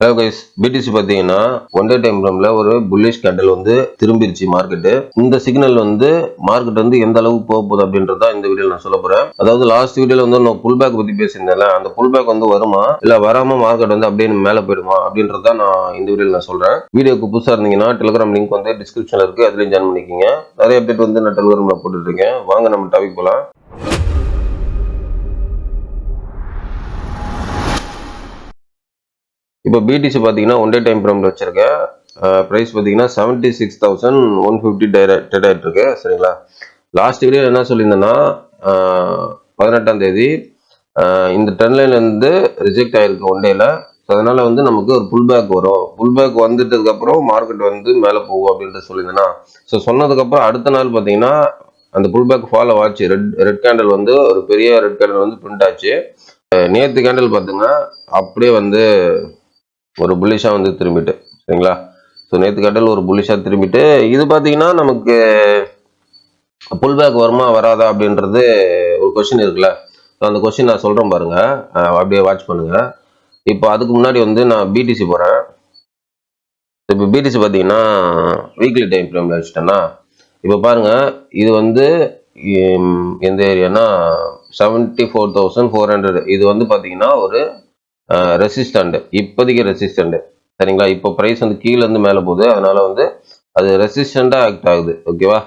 Hello guys, BDC பார்த்தீங்கன்னா one day time ஃப்ரேம்ல ஒரு புல்லிஷ் கேண்டில் வந்து திரும்பிருச்சு மார்க்கெட்டு. இந்த சிக்னல் வந்து மார்க்கெட் வந்து எந்த அளவுக்கு போக போகுது அப்படின்றத இந்த வீடியோல நான் சொல்ல போறேன். அதாவது லாஸ்ட் வீடியோல வந்து நான் புல் பேக் பத்தி பேசியிருந்தேன்ல, அந்த புல் பேக் வந்து வருமா இல்ல வராம மார்க்கெட் வந்து அப்படியே மேல போயிடுமா அப்படின்றத நான் இந்த வீடியோல நான் சொல்றேன். வீடியோக்கு புதுசா இருந்தீங்கன்னா டெலிகிராம் லிங்க் வந்து டிஸ்கிரிப்ஷன்ல இருக்கு, அதுலயும் ஜாயின் பண்ணிக்கோங்க. நிறைய அப்டேட் வந்து நான் டெலிகிராம்ல போட்டுட்டு இருக்கேன். வாங்க நம்ம டாபிக் போலாம். இப்போ பிடிசி பார்த்தீங்கன்னா ஒன் டே டைம் ஃப்ரேம்ல வச்சிருக்கேன். ப்ரைஸ் பார்த்தீங்கன்னா 76,150 ட்ரேட் ஆகிட்டு இருக்கு. சரிங்களா, லாஸ்ட் வீடியோ என்ன சொல்லியிருந்தேன்னா 18ஆம் தேதி இந்த ட்ரெண்ட் லைன் வந்து ரிஜெக்ட் ஆயிருக்கு ஒன் டேல. அதனால வந்து நமக்கு ஒரு புல் பேக் வரும், புல் பேக் வந்துட்டதுக்கு அப்புறம் மார்க்கெட் வந்து மேலே போகும் அப்படின்ட்டு சொல்லியிருந்தேன்னா, ஸோ சொன்னதுக்கப்புறம் அடுத்த நாள் பார்த்தீங்கன்னா அந்த புல் பேக் ஃபாலோ ஆச்சு. ரெட் கேண்டில் வந்து ஒரு பெரிய ரெட் கேண்டில் வந்து பிரிண்ட் ஆச்சு. நேற்று கேண்டில் பார்த்தீங்கன்னா அப்படியே வந்து ஒரு புல்லிஷா வந்து திரும்பிட்டு. சரிங்களா, ஸோ நேற்று கேண்டில் ஒரு புல்லிஷா திரும்பிட்டு இது பார்த்தீங்கன்னா நமக்கு புல் பேக் வருமா வராதா அப்படின்றது ஒரு கொஸ்டின் இருக்குல்ல. ஸோ அந்த கொஸ்டின் நான் சொல்கிறேன் பாருங்க, அப்படியே வாட்ச் பண்ணுங்க. இப்போ அதுக்கு முன்னாடி வந்து நான் பிடிசி போகிறேன். இப்போ பிடிசி பார்த்தீங்கன்னா வீக்லி டைம் ஃப்ரேமில் வச்சுட்டேன்னா, இப்போ பாருங்க இது வந்து எந்த ஏரியானா 74,400. இது வந்து பார்த்தீங்கன்னா ஒரு ரெசிஸ்டண்ட், இப்போதைக்கு ரெசிஸ்டண்ட். சரிங்களா, இப்போ ப்ரைஸ் வந்து கீழே இருந்து மேலே போகுது, அதனால வந்து அது ரெசிஸ்டண்டா ஆக்ட் ஆகுது. ஓகேவா,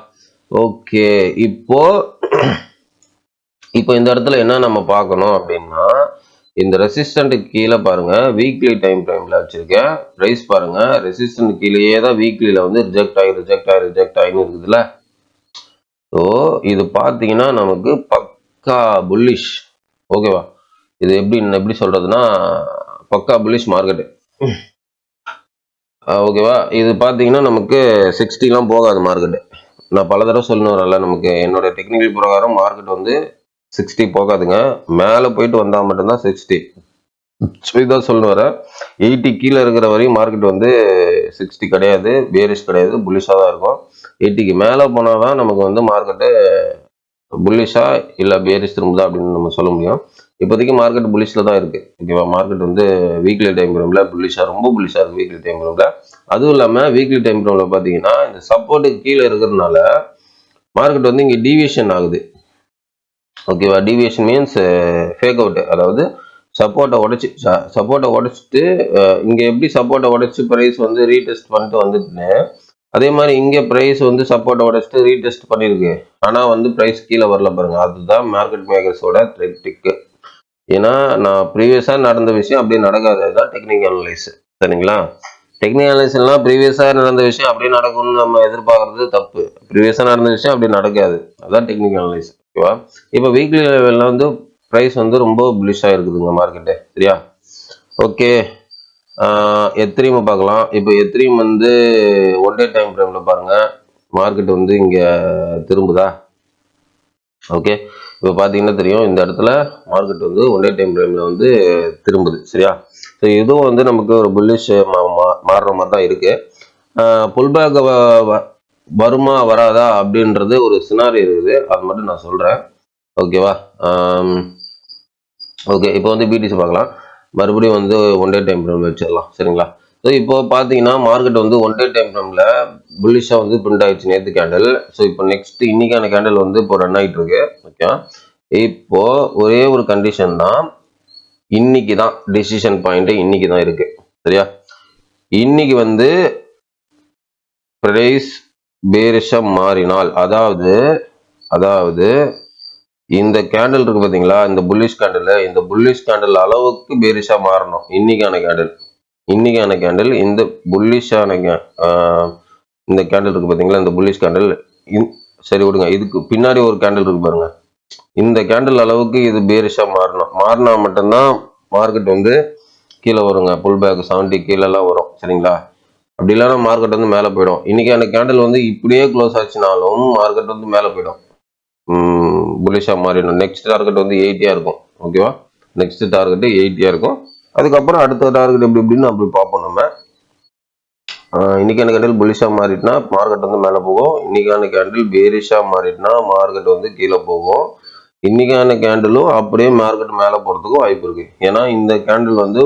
ஓகே. இப்போ இந்த இடத்துல என்ன நம்ம பார்க்கணும் அப்படின்னா, இந்த ரெசிஸ்டன்ட் கீழே பாருங்க, வீக்லி டைம் ஃப்ரேம்ல வச்சிருக்கேன். ப்ரைஸ் பாருங்க, ரெசிஸ்டன்ட் கீழேயே தான் வீக்லியில வந்து ரிஜெக்ட் ஆகின்னு இருக்குதுல்ல. ஸோ இது பார்த்தீங்கன்னா நமக்கு பக்கா புல்லிஷ். ஓகேவா, இது எப்படி சொல்றதுன்னா பக்கா புல்லிஷ் மார்க்கெட்டு. ஓகேவா, இது பார்த்தீங்கன்னா நமக்கு 60லாம் போகாது மார்க்கெட்டு. நான் பல தடவை சொல்லணும் வரல, நமக்கு என்னோட டெக்னிக்கல் பிரகாரம் மார்க்கெட் வந்து 60 போகாதுங்க. மேலே போயிட்டு வந்தால் மட்டும்தான் 60. ஸோ இதான் சொல்லணும் வர, 80 கீழே இருக்கிற வரையும் மார்க்கெட் வந்து 60 கிடையாது, பேரிஷ் கிடையாது, புல்லிஷாக தான் இருக்கும். 80க்கு மேலே போனால் தான் நமக்கு வந்து மார்க்கெட்டு புல்லிஷா இல்லை பேரிஷ் திரும்புதா அப்படின்னு நம்ம சொல்ல முடியும். இப்போதைக்கு மார்க்கெட் புல்லிஷில் தான் இருக்குது. ஓகேவா, மார்க்கெட் வந்து வீக்லி டைம் ஃப்ரேமில் புல்லிஷாக, ரொம்ப புல்லிஷாக இருக்குது வீக்லி டைம் ஃப்ரேமில். அதுவும் இல்லாமல் வீக்லி டைம் ஃப்ரேமில் பார்த்தீங்கன்னா இந்த சப்போர்ட்டுக்கு கீழே இருக்கிறதுனால மார்க்கெட் வந்து இங்கே டீவியேஷன் ஆகுது. ஓகேவா, டீவியேஷன் மீன்ஸ் ஃபேக் அவுட். அதாவது சப்போர்ட்டை உடைச்சிட்டு இங்கே எப்படி சப்போர்ட்டை உடைச்சி ப்ரைஸ் வந்து ரீடெஸ்ட் பண்ணிட்டு வந்துட்டுன்னு, அதே மாதிரி இங்கே ப்ரைஸ் வந்து சப்போர்ட்டை உடைச்சிட்டு ரீடெஸ்ட் பண்ணியிருக்கு, ஆனால் வந்து ப்ரைஸ் கீழே வரல பாருங்க. அதுதான் மார்க்கெட் மேக்கர்ஸோட ட்ரிக்கு. ஏன்னா நான் ப்ரீவியஸாக நடந்த விஷயம் அப்படியே நடக்காது, அதுதான் டெக்னிக்கல் அனலைஸ். சரிங்களா, டெக்னிக்கல் அனலைஸ்லாம் ப்ரீவியஸாக நடந்த விஷயம் அப்படியே நடக்கும்னு நம்ம எதிர்பார்க்கறது தப்பு. ப்ரீவியஸாக நடந்த விஷயம் அப்படி நடக்காது, அதுதான் டெக்னிக்கல் அனலைஸ். ஓகேவா, இப்போ வீக்லி லெவலில் வந்து ப்ரைஸ் வந்து ரொம்ப புல்லிஷாக இருக்குதுங்க மார்க்கெட்டு. சரியா, ஓகே. எத்ரீம் பார்க்கலாம். இப்போ எத்ரீம் வந்து ஒன் டே டைம் ஃப்ரேமில் பாருங்கள், மார்க்கெட் வந்து இங்கே திரும்புதா. ஓகே, இப்போ பார்த்தீங்கன்னா தெரியும், இந்த இடத்துல மார்க்கெட் வந்து ஒன் டே டைம் ஃப்ரேமில் வந்து திரும்புது. சரியா, ஸோ இதுவும் வந்து நமக்கு ஒரு புல்லிஷ் மாறுற மாதிரி தான் இருக்குது. புல் பேக் வருமா வராதா அப்படின்றது ஒரு சினாரி இருக்குது, அது மட்டும் நான் சொல்கிறேன். ஓகேவா, ஓகே. இப்போ வந்து பிடிசி பார்க்கலாம். மறுபடியும் வந்து ஒன் டே டைம் ஃப்ரேமில் வச்சிடலாம். சரிங்களா, ஸோ இப்போ பார்த்தீங்கன்னா மார்க்கெட் வந்து ஒன் டே டைம் ஃப்ரேமில் புல்லிஷாக வந்து பிரிண்ட் ஆயிடுச்சு நேற்று கேண்டில். ஸோ இப்போ நெக்ஸ்ட் இன்னைக்கான கேண்டில் வந்து இப்போ ரன் ஆகிட்டு இருக்கு. ஓகே, இப்போ ஒரே ஒரு கண்டிஷன் தான், இன்னைக்கு தான் டிசிஷன் பாயிண்ட், இன்னைக்கு தான் இருக்கு. சரியா, இன்னைக்கு வந்து பிரைஸ் பேரிஷா மாறினால், அதாவது இந்த கேண்டில் இருக்கு பாத்தீங்களா, இந்த புல்லிஷ் கேண்டில் அளவுக்கு பேரிஷா மாறணும். இன்னைக்கான கேண்டில் இந்த புல்லிஷான இந்த கேண்டில் இருக்கு பாத்தீங்களா, இந்த புல்லிஷ் கேண்டில். சரி விடுங்க, இதுக்கு பின்னாடி ஒரு கேண்டில் இருக்கு பாருங்க, இந்த கேண்டில் அளவுக்கு இது பேரிஷா மாறினா மட்டும்தான் மார்க்கெட் வந்து கீழே வருங்க. புல் பேக் 70 கீழெல்லாம் வரும். சரிங்களா, அப்படி இல்லைன்னா மார்க்கெட் வந்து மேலே போயிடும். இன்னைக்கான கேண்டில் வந்து இப்படியே க்ளோஸ் ஆச்சுனாலும் மார்க்கெட் வந்து மேலே போயிடும், புல்லிஷா மாறிடும். நெக்ஸ்ட் டார்கெட் வந்து 80 இருக்கும். ஓகேவா, நெக்ஸ்ட் டார்கெட் 80 இருக்கும். அதுக்கப்புறம் அடுத்த டார்கெட் எப்படி எப்படின்னு அப்படி பார்ப்போம் நம்ம. இன்னைக்கான கேண்டில் புல்லிஷா மாறிட்டுனா மார்க்கெட் வந்து மேலே போகும், இன்னைக்கான கேண்டில் பேரிஷா மாறிட்டுனா மார்க்கெட் வந்து கீழே போகும். இன்னைக்கான கேண்டிலும் அப்படியே மார்க்கெட் மேலே போகிறதுக்கும் வாய்ப்பு இருக்கு. ஏன்னா இந்த கேண்டில் வந்து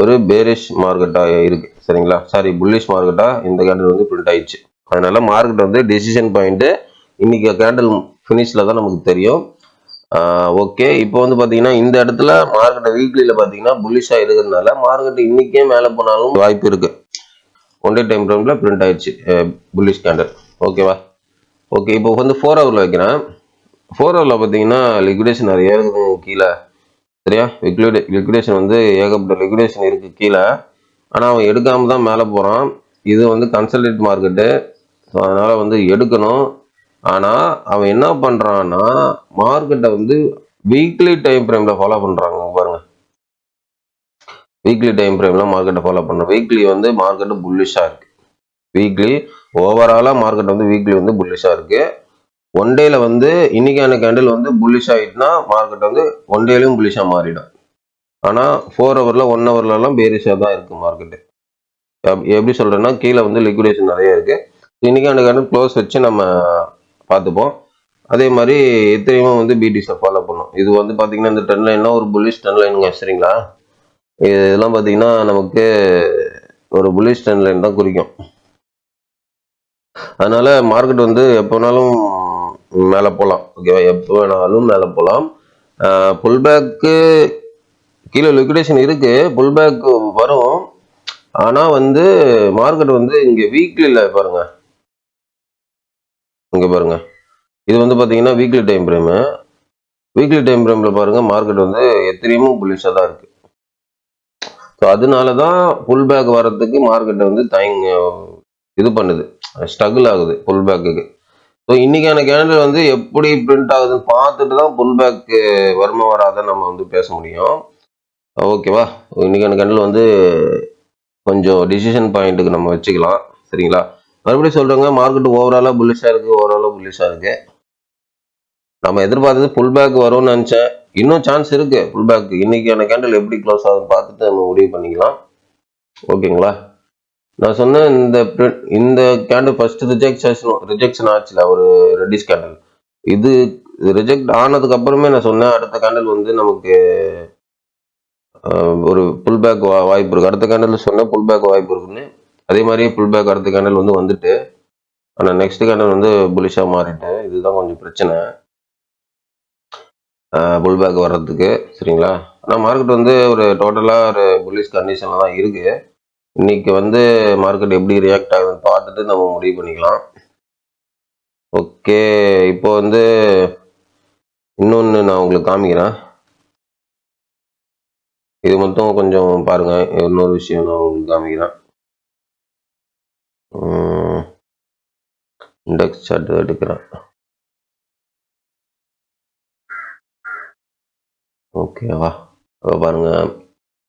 ஒரு பேரிஷ் மார்க்கெட்டா இருக்கு சரிங்களா. சாரி, புல்லிஷ் மார்க்கெட்டா இந்த கேண்டில் வந்து பிரிண்ட் ஆயிடுச்சு. அதனால மார்க்கெட் வந்து டெசிஷன் பாயிண்ட் இன்னைக்கு கேண்டில் ஃபினிஷ்ல தான் நமக்கு தெரியும். ஓகே, இப்போ வந்து பாத்தீங்கன்னா இந்த இடத்துல மார்க்கெட் வீக்லியில பாத்தீங்கன்னா புல்லிஷா இருக்கிறதுனால மார்க்கெட் இன்னைக்கே மேல போனாலும் வாய்ப்பு இருக்கு. ஒன் டே டைம் ஃப்ரேம்ல பிரிண்ட் ஆயிடுச்சு புல்லிஷ் கேண்டில். ஓகேவா. ஓகே, இப்போ வந்து 4 ஹவர்ல வைக்கிறேன். 4 ஹவர்ல பாத்தீங்கன்னா லிக்விடேஷன் நிறைய இருக்குது கீழே சரியா. லிக்விடேஷன் வந்து ஏகப்பட்ட லிக்விடேஷன் இருக்கு கீழே. ஆனா அவன் எடுக்காம தான் மேல போறான். இது வந்து கன்சல்டேட் மார்க்கெட்டு, அதனால வந்து எடுக்கணும். ஆனா அவன் என்ன பண்றான்னா மார்க்கெட்டை வந்து வீக்லி டைம் ஃப்ரேம்ல ஃபாலோ பண்றாங்க பாருங்க. வீக்லி டைம் ஃப்ரேம்ல மார்க்கெட்டை ஃபாலோ பண்றோம். வீக்லி வந்து மார்க்கெட் புல்லிஷா இருக்கு. வீக்லி ஓவராலா மார்க்கெட் வந்து வீக்லி வந்து புல்லிஷா இருக்கு. ஒன் டேல வந்து இன்னைக்கான கேண்டில் வந்து புல்லிஷ் ஆயிட்டுனா மார்க்கெட் வந்து ஒன் டேலயும் புல்லிஷா மாறிடும். ஆனா 4 ஹவர்ல 1 ஹவர்ல எல்லாம் பேரிஷா தான் இருக்கு மார்க்கெட். எப்படி சொல்றேன்னா கீழே வந்து லிக்விடேஷன் நிறைய இருக்கு. இன்னைக்கான கேண்டில் க்ளோஸ் வச்சு நம்ம பார்த்துப்போம். அதே மாதிரி எத்தனையும் வந்து பிடிஸை ஃபாலோ பண்ணும். இது வந்து பாத்தீங்கன்னா இந்த ட்ரெண்ட் லைன்லாம் ஒரு புல்லிஷ் ட்ரெண்ட் லைனுங்க சரிங்களா. இதெல்லாம் பாத்தீங்கன்னா நமக்கு ஒரு புல்லிஷ் ட்ரெண்ட் லைன் தான் குறிக்கும். அதனால மார்க்கெட் வந்து எப்போ வேணாலும் மேலே போகலாம். ஓகேவா, எப்போ வேணாலும் மேலே போகலாம். புல் பேக்கு கீழே லிக்விடேஷன் இருக்கு, புல் பேக் வரும். ஆனா வந்து மார்க்கெட் வந்து இங்க வீக்லில பாருங்க, இங்க பாருங்க, இது வந்து பாத்தீங்கன்னா weekly time frame. Weekly time ஃப்ரேம்ல பாருங்க மார்க்கெட் வந்து எத்திரியும் புல்லிஷா தான் இருக்கு. ஸோ அதனாலதான் புல் பேக் வர்றதுக்கு மார்க்கெட் வந்து இது பண்ணுது, ஸ்ட்ரகிள் ஆகுது புல் பேக்குக்கு. ஸோ இன்னைக்கான கேண்டில் வந்து எப்படி பிரிண்ட் ஆகுதுன்னு பார்த்துட்டு தான் புல் பேக் வருமா வராத நம்ம வந்து பேச முடியும். ஓகேவா. இன்னைக்கான கேண்டில் வந்து கொஞ்சம் டிசிஷன் பாயிண்ட்டுக்கு நம்ம வச்சுக்கலாம் சரிங்களா. மறுபடியும் சொல்றேங்க, மார்க்கெட் ஓவராலா புல்லிஷா இருக்கு. நம்ம எதிர்பார்த்தது புல் பேக் வரும்னு நினைச்சேன். இன்னும் சான்ஸ் இருக்கு புல் பேக். இன்னைக்கான கேண்டில் எப்படி க்ளோஸ் ஆகுதுன்னு பார்த்துட்டு நம்ம முடிவு பண்ணிக்கலாம். ஓகேங்களா. நான் சொன்னேன் இந்த கேண்டில் ஃபர்ஸ்ட் ரிஜெக்ஷன் ஆச்சுல ஒரு ரெட்டிஷ் கேண்டில். இது ரிஜெக்ட் ஆனதுக்கு அப்புறமே நான் சொன்னேன் அடுத்த கேண்டில் வந்து நமக்கு ஒரு புல் பேக் வாய்ப்பு இருக்கு. அடுத்த கேண்டில் சொன்னேன் புல் பேக் வாய்ப்பு இருக்குன்னு. அதே மாதிரி புல் பேக் அடுத்த கேண்டில் வந்து வந்துட்டு, ஆனா நெக்ஸ்ட் கேண்டில் வந்து புல்லிஷா மாறிட்டு, இதுதான் கொஞ்சம் பிரச்சனை புல் பேக் வர்றதுக்கு சரிங்களா. ஆனால் மார்க்கெட் வந்து ஒரு டோட்டலாக ஒரு புல்லிஷ் கண்டிஷனில் தான் இருக்கு. இன்னைக்கு வந்து மார்க்கெட் எப்படி ரியாக்ட் ஆகுதுன்னு பார்த்துட்டு நம்ம முடிவு பண்ணிக்கலாம். ஓகே, இப்போ வந்து இன்னொன்று நான் உங்களுக்கு காமிக்கிறேன். இது மட்டும் கொஞ்சம் பாருங்க. இன்னொரு விஷயம் நான் உங்களுக்கு காமிக்கிறேன். இண்டெக்ஸ் சார்ட் எடுக்கிறேன். ஓகேவா, பாருங்க.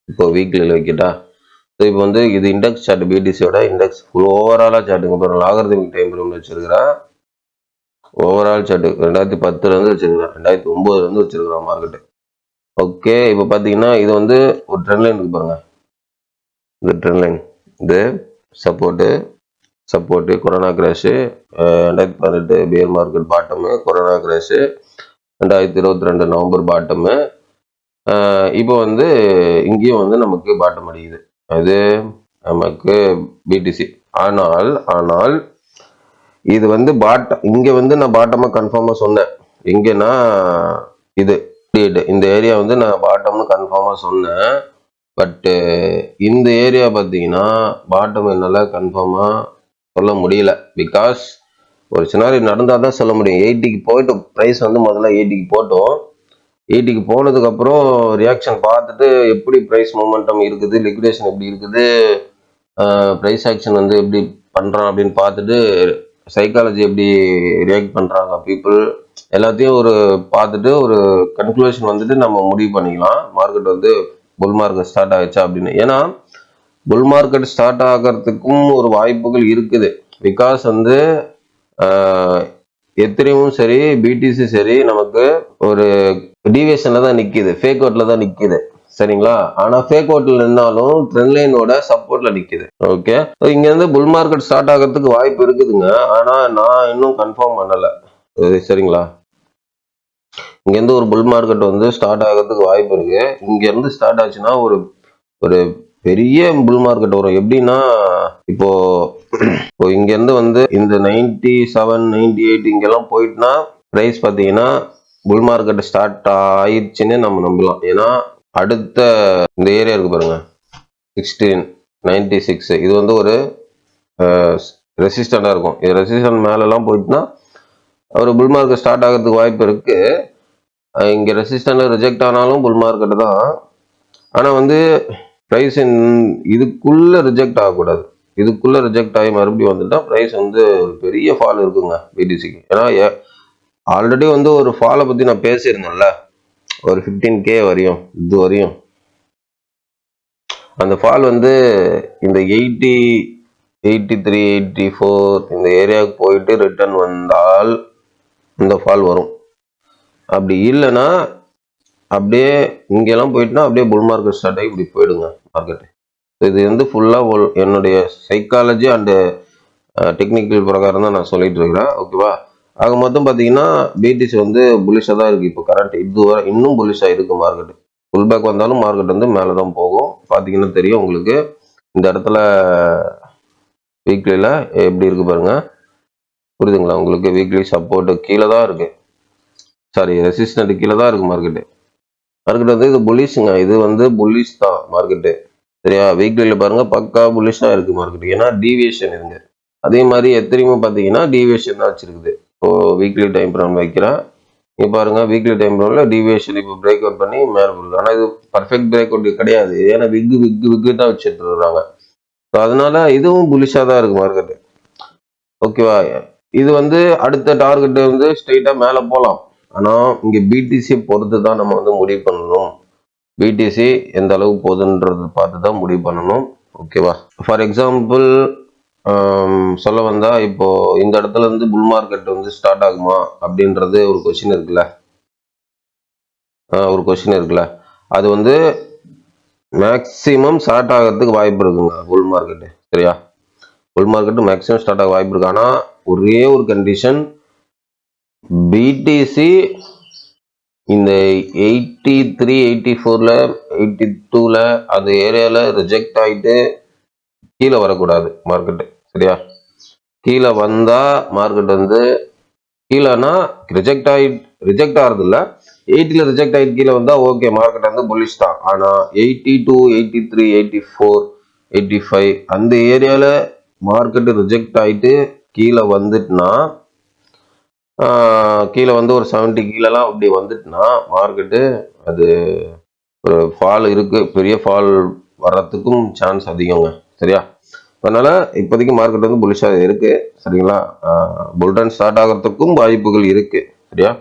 இப்போ வீக்லியில் வைக்கிட்டா. இப்போ வந்து இது இண்டெக்ஸ் சார்ட், பிடிசியோட இண்டெக்ஸ் ஓவராலா சார்ட்டுங்க பாருங்க. லாகர்தமிக் டைம் ஃப்ரேம்ல வச்சிருக்கிறேன். ஓவரால் சார்ட் 2010 இருந்து வச்சிருக்கிறேன், 2009 இருந்து வச்சிருக்கிறோம் மார்க்கெட். ஓகே, இப்போ பாத்தீங்கன்னா இது வந்து ஒரு ட்ரெண்ட் லைன் இருக்கு பாருங்க. இந்த ட்ரெண்ட் லைன் இது support corona crash, 2018 pier market bottom, corona crash 2022 November bottom. இப்போ வந்து இங்கேயும் வந்து நமக்கு பாட்டம் அடிக்குது. அது நமக்கு பிடிசி. ஆனால் இது வந்து இங்க வந்து நான் பாட்டமா கன்ஃபார்மா சொன்னேன். எங்கன்னா இது இந்த ஏரியா வந்து நான் பாட்டம்னு கன்ஃபார்மா சொன்னேன். பட் இந்த ஏரியா பார்த்தீங்கன்னா பாட்டம் என்னால கன்ஃபார்மா சொல்ல முடியல. பிகாஸ் ஒரு சினாரி நடந்தால் தான் சொல்ல முடியும். 80க்கு போயிட்டு ப்ரைஸ் வந்து முதல்ல 80க்கு போட்டோம். 80க்கு போனதுக்கு அப்புறம் ரியாக்ஷன் பார்த்துட்டு எப்படி ப்ரைஸ் மொமெண்டம் இருக்குது, லிக்விடேஷன் எப்படி இருக்குது, ப்ரைஸ் ஆக்ஷன் வந்து எப்படி பண்றான் அப்படின்னு பார்த்துட்டு சைக்காலஜி எப்படி ரியாக்ட் பண்றாங்க பீப்புள் எல்லாத்தையும் ஒரு பார்த்துட்டு ஒரு கன்க்ளூஷன் வந்துட்டு நம்ம முடிவு பண்ணிக்கலாம் மார்க்கெட் வந்து புல் மார்க்கெட் ஸ்டார்ட் ஆயிடுச்சா அப்படின்னு. ஏன்னா புல் மார்க்கெட் ஸ்டார்ட் ஆகிறதுக்கும் ஒரு வாய்ப்புகள் இருக்குது. பிகாஸ் வந்து எத்திரியும் சரி பிடிசி சரி நமக்கு ஒரு டிவியேஷன்ல தான் நிக்குது, ஃபேக் அவுட்ல தான் நிக்குது சரிங்களா. ஆனா ஃபேக் அவுட்ல நின்னாலும் ட்ரெண்ட் லைனோட சப்போர்ட்ல நிக்குது. ஓகே, இங்க இருந்து புல் மார்க்கெட் ஸ்டார்ட் ஆகிறதுக்கு வாய்ப்பு இருக்குதுங்க. ஆனா நான் இன்னும் கன்ஃபார்ம் பண்ணல சரிங்களா. இங்க இருந்து ஒரு புல் மார்க்கெட் வந்து ஸ்டார்ட் ஆகிறதுக்கு வாய்ப்பு இருக்கு. இங்க இருந்து ஸ்டார்ட் ஆச்சுன்னா ஒரு பெரிய புல் மார்க்கெட் வரும். எப்படின்னா இப்போ இங்க இருந்து வந்து இந்த 97 98 இங்கெல்லாம் போயிட்டுனா பிரைஸ் பாத்தீங்கன்னா புல் மார்க்கெட் ஸ்டார்ட் ஆயிடுச்சுன்னு நம்ம நம்பலாம். ஏன்னா அடுத்த இந்த ஏரியா இருக்கு பாருங்க 1696 இது வந்து ஒரு ரெசிஸ்டண்டா இருக்கும். இது ரெசிஸ்டன்ட் மேலெல்லாம் போயிட்டுனா ஒரு புல் மார்க்கெட் ஸ்டார்ட் ஆகிறதுக்கு வாய்ப்பு இருக்கு. இங்க ரெசிஸ்டன்ட் ரிஜெக்ட் ஆனாலும் புல் மார்க்கெட் தான். ஆனா வந்து பிரைஸ் இதுக்குள்ள ரிஜெக்ட் ஆகக்கூடாது. இதுக்குள்ள ரிஜெக்ட் ஆகி மறுபடியும் வந்துட்டா பிரைஸ் வந்து ஒரு பெரிய ஃபால் இருக்குங்க பிடிசிக்கு. ஏன்னா ஆல்ரெடி வந்து ஒரு ஃபாலை பத்தி நான் பேசியிருந்தேன்ல, ஒரு 15K வரையும் இது வரையும். அந்த ஃபால் வந்து இந்த 80 83 84 இந்த ஏரியாவுக்கு போயிட்டு ரிட்டர்ன் வந்தால் இந்த ஃபால் வரும். அப்படி இல்லைன்னா அப்படியே இங்கெல்லாம் போயிட்டுனா அப்படியே புல் மார்க்கெட் ஸ்டார்ட் ஆகி இப்படி போயிடுங்க மார்க்கெட். இது வந்து ஃபுல்லாக என்னுடைய சைக்காலஜி அண்டு டெக்னிக்கல் பிரகாரம் தான் நான் சொல்லிட்டு இருக்கிறேன். ஓகேவா? ஆக மொத்தம் பார்த்தீங்கன்னா பிடிசி வந்து புலிஷாக தான் இருக்குது. இப்போ கரண்ட் இதுவரை இன்னும் புலிஷாக இருக்குது மார்க்கெட். புல் பேக் வந்தாலும் மார்க்கெட் வந்து மேலே தான் போகும். பார்த்தீங்கன்னா தெரியும் உங்களுக்கு. இந்த இடத்துல வீக்லியில் எப்படி இருக்கு பாருங்க, புரியுதுங்களா உங்களுக்கு? வீக்லி சப்போர்ட் கீழே தான் இருக்கு, சாரி ரெசிஸ்டன்ட் கீழே தான் இருக்கு மார்க்கெட்டு. மார்க்கெட் வந்து இது புல்லிஷுங்க, இது வந்து புல்லிஷ் தான் மார்க்கெட்டு. சரியா? வீக்லியில் பாருங்க பக்கா புல்லிஷாக இருக்கு மார்க்கெட். ஏன்னா டீவியேஷன் இருங்க. அதே மாதிரி எத்தனையுமே பார்த்தீங்கன்னா டீவியேஷன் தான் வச்சிருக்குது. இப்போ வீக்லி டைம் ஃப்ரேம் வைக்கிறேன். இப்போ பாருங்க வீக்லி டைம் ஃப்ரேம்ல டீவியேஷன் இப்போ பிரேக் அவுட் பண்ணி மேலே போகுது. ஆனால் இது பர்ஃபெக்ட் பிரேக் அவுட் கிடையாது. ஏன்னா விக்கு தான் வச்சுட்டு இருக்காங்க. ஸோ அதனால இதுவும் புல்லிஷாக தான் இருக்கு மார்க்கெட்டு. ஓகேவா? இது வந்து அடுத்த டார்கெட் வந்து ஸ்ட்ரெயிட்டா மேலே போகலாம். ஆனால் இங்கே பிடிசி பொறுத்து தான் நம்ம வந்து முடிவு பண்ணணும். பிடிசி எந்த அளவுக்கு போகுதுன்றது பார்த்து தான் முடிவு பண்ணணும். ஓகேவா? ஃபார் எக்ஸாம்பிள் சொல்ல வந்தா இப்போ இந்த இடத்துல இருந்து புல் மார்க்கெட் வந்து ஸ்டார்ட் ஆகுமா அப்படின்றது ஒரு கொஸ்டின் இருக்குல்ல. அது வந்து மேக்சிமம் ஸ்டார்ட் ஆகிறதுக்கு வாய்ப்பு இருக்குங்க புல் மார்க்கெட்டு. சரியா? புல் மார்க்கெட் மேக்ஸிமம் ஸ்டார்ட் ஆக வாய்ப்பு இருக்கு. ஆனால் ஒரே ஒரு கண்டிஷன், பிடிசி இந்த 83 84ல 82ல அந்த ஏரியால ரிஜெக்ட் ஆகிட்டு கீழே வரக்கூடாது மார்க்கெட்டு. சரியா? கீழே வந்தா மார்க்கெட் வந்து கீழேனா ரிஜெக்ட் ஆகிறது இல்லை, 80ல ரிஜெக்ட் ஆகிட்டு கீழே வந்தா ஓகே மார்க்கெட் வந்து புல்லிஷ் தான். ஆனால் 82 83 84 85 அந்த ஏரியால மார்க்கெட் ரிஜெக்ட் ஆகிட்டு கீழே வந்துட்டுனா, கீழே வந்து ஒரு 70 கீழெல்லாம் அப்படி வந்துட்டுனா மார்க்கெட்டு அது ஒரு ஃபால் இருக்கு, பெரிய ஃபால் வர்றதுக்கும் சான்ஸ் அதிகங்க. சரியா? அதனால இப்போதைக்கு மார்க்கெட் வந்து புல்லிஷாக இருக்கு. சரிங்களா? புல்டன் ஸ்டார்ட் ஆகிறதுக்கும் வாய்ப்புகள் இருக்கு. சரியா?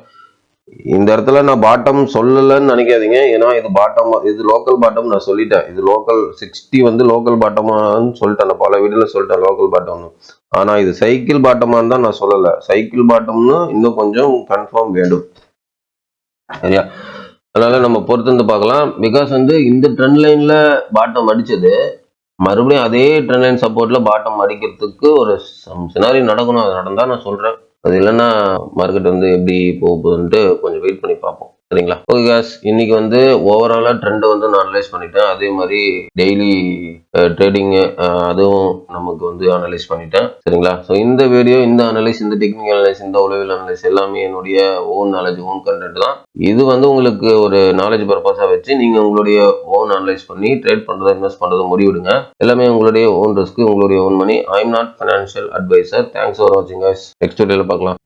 இந்த இடத்துல நான் பாட்டம் சொல்லலைன்னு நினைக்காதீங்க. ஏன்னா இது பாட்டம், இது லோக்கல் பாட்டம் நான் சொல்லிட்டேன். இது லோக்கல் 60 வந்து லோக்கல் பாட்டமான்னு சொல்லிட்டேன். நான் பல வீடியோல சொல்லிட்டேன் லோக்கல் பாட்டம்னு. ஆனா இது சைக்கிள் பாட்டமான்னு தான் நான் சொல்லலை. சைக்கிள் பாட்டம்னு இன்னும் கொஞ்சம் கன்ஃபார்ம் வேண்டும். சரியா? அதனால நம்ம பொறுத்து பார்க்கலாம். பிகாஸ் வந்து இந்த ட்ரெண்ட் லைன்ல பாட்டம் அடிச்சது மறுபடியும் அதே ட்ரெண்ட் லைன் சப்போர்ட்ல பாட்டம் அடிக்கிறதுக்கு ஒரு சினாரி நடக்கணும். அது நடந்தா நான் சொல்றேன். அது இல்லைன்னா மார்க்கெட் வந்து எப்படி போகுதுன்ட்டு கொஞ்சம் வெயிட் பண்ணி பார்ப்போம். சரிங்களா? ஓகே காஸ், இன்னைக்கு வந்து ஓவராலா ட்ரெண்ட் வந்து நான் அனலைஸ் பண்ணிட்டேன். அதே மாதிரி டெய்லி ட்ரேடிங் அதுவும் நமக்கு வந்து அனலைஸ் பண்ணிட்டேன். சரிங்களா? ஸோ இந்த வீடியோ, இந்த அனலைஸ், இந்த டெக்னிக்கல் அனலைஸ், இந்த உளவியல் அனலைஸ் எல்லாமே என்னுடைய ஓன் நாலேஜ், ஓன் கண்டென்ட் தான். இது வந்து உங்களுக்கு ஒரு நாலேஜ் பர்பஸா வச்சு நீங்க உங்களுடைய ஓன் அனலைஸ் பண்ணி ட்ரேட் பண்றதை, இன்வெஸ்ட் பண்றதை முடிவிடுங்க. எல்லாமே உங்களுடைய ஓன் ரிஸ்க், உங்களுடைய own money. I am not financial advisor. Thanks for வாட்சிங் காய்ஸ். நெக்ஸ்ட் வீடியோல பார்க்கலாம்.